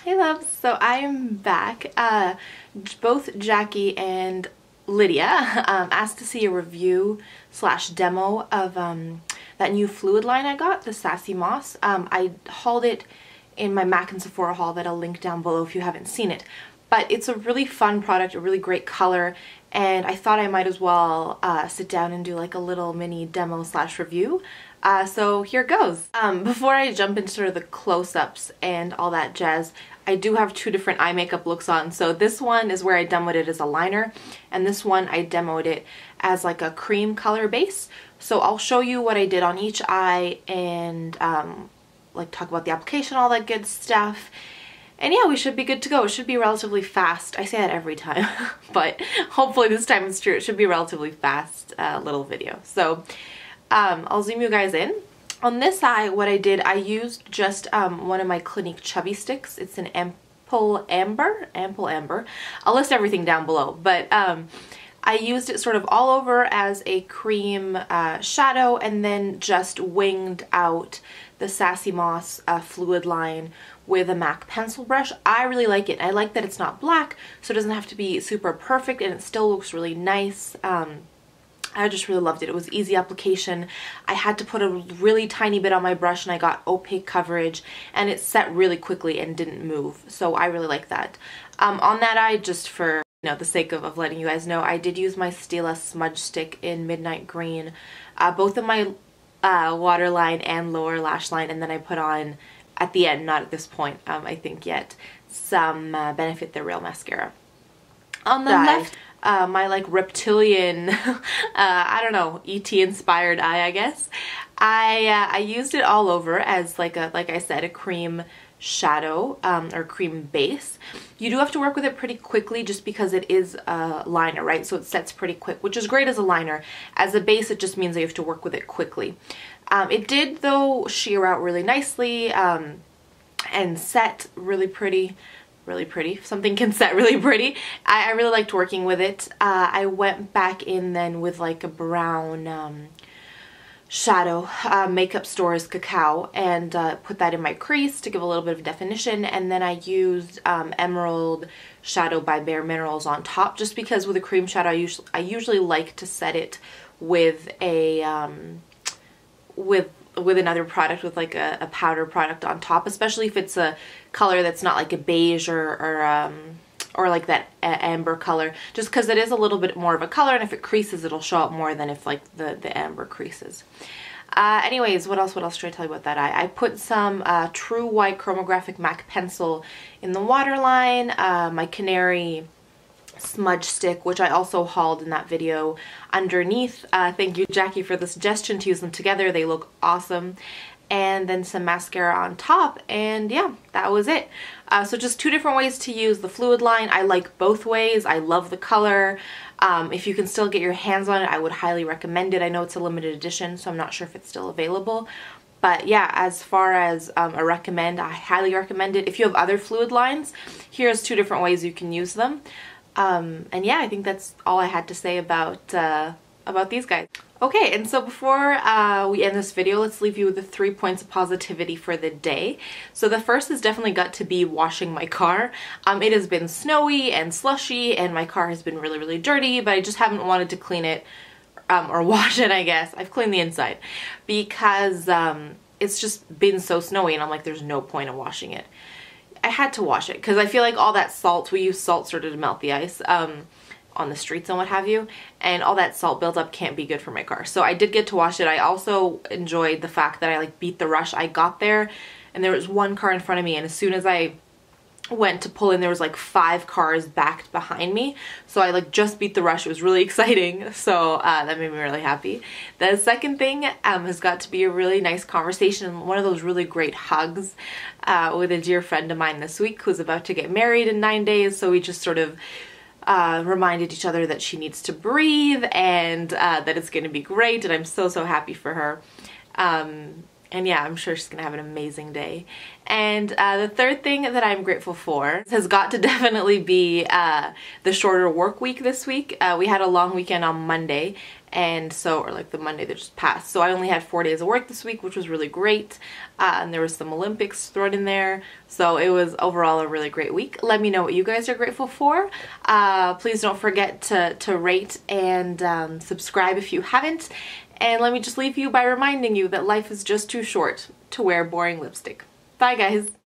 Hey loves, so I am back. Both Jackie and Lydia asked to see a review slash demo of that new Fluidline I got, the Sassy Moss. I hauled it in my MAC and Sephora haul that I'll link down below if you haven't seen it. But it's a really fun product, a really great color, and I thought I might as well sit down and do like a little mini demo slash review. So here goes. Before I jump into sort of the close-ups and all that jazz, I do have two different eye makeup looks on. So this one is where I demoed it as a liner, and this one I demoed it as like a cream color base. So I'll show you what I did on each eye and like talk about the application, all that good stuff. And yeah, we should be good to go. It should be relatively fast. I say that every time, but hopefully this time it's true. It should be a relatively fast little video. So I'll zoom you guys in. On this eye, what I did, I used just one of my Clinique Chubby sticks. It's an ample amber. I'll list everything down below, but I used it sort of all over as a cream shadow, and then just winged out the Sassy Moss Fluidline with a MAC pencil brush. I really like it. I like that it's not black, so it doesn't have to be super perfect, and it still looks really nice. I just really loved it. It was easy application. I had to put a really tiny bit on my brush and I got opaque coverage, and it set really quickly and didn't move. So I really like that. On that eye, just for the sake of letting you guys know, I did use my Stila Smudge stick in Midnight Green, both of my waterline and lower lash line, and then I put on, at the end, not at this point, I think yet, some Benefit the Real mascara. On the left, my like reptilian, I don't know, ET inspired eye, I guess. I used it all over as like I said, a cream shadow or cream base. You do have to work with it pretty quickly just because it is a liner, right? So it sets pretty quick, which is great as a liner. As a base, it just means that you have to work with it quickly. It did though sheer out really nicely and set really pretty. Really pretty. Something can set really pretty. I really liked working with it. I went back in then with like a brown shadow, Makeup Store's Kakaw, and put that in my crease to give a little bit of definition, and then I used Emerald Shadow by bareMinerals on top, just because with a cream shadow I usually like to set it with a with another product, with like a powder product on top, especially if it's a color that's not like a beige or like that amber color, just because it is a little bit more of a color, and if it creases it'll show up more than if like the amber creases. Anyways, what else should I tell you about that eye? I put some True White Chromographic MAC pencil in the waterline, my Canary smudge stick, which I also hauled in that video, underneath. Thank you, Jackie, for the suggestion to use them together. They look awesome. And then some mascara on top, and yeah, that was it. So just two different ways to use the Fluidline. I like both ways. I love the color. If you can still get your hands on it, I would highly recommend it. I know it's a limited edition, so I'm not sure if it's still available. But yeah, as far as a recommend, I highly recommend it. If you have other Fluidlines, here's two different ways you can use them. And yeah, I think that's all I had to say about these guys. Okay, and so before we end this video, let's leave you with the 3 points of positivity for the day. So the first has definitely got to be washing my car. It has been snowy and slushy, and my car has been really, really dirty, but I just haven't wanted to clean it or wash it, I guess. I've cleaned the inside because it's just been so snowy, and I'm like, there's no point in washing it. I had to wash it because I feel like all that salt, we use salt sort of to melt the ice on the streets and what have you, and all that salt buildup can't be good for my car. So I did get to wash it. I also enjoyed the fact that I like beat the rush. I got there and there was one car in front of me, and as soon as I went to pull in, there was like 5 cars backed behind me. So I like just beat the rush. It was really exciting. So that made me really happy. The second thing has got to be a really nice conversation, one of those really great hugs with a dear friend of mine this week who's about to get married in 9 days. So we just sort of reminded each other that she needs to breathe, and that it's going to be great, and I'm so happy for her. And yeah, I'm sure she's gonna have an amazing day. And the third thing that I'm grateful for has got to definitely be the shorter work week this week. We had a long weekend on Monday, and so, or like the Monday that just passed. So I only had 4 days of work this week, which was really great. And there was some Olympics thrown in there. So it was overall a really great week. Let me know what you guys are grateful for. Please don't forget to rate and subscribe if you haven't. And let me just leave you by reminding you that life is just too short to wear boring lipstick. Bye guys!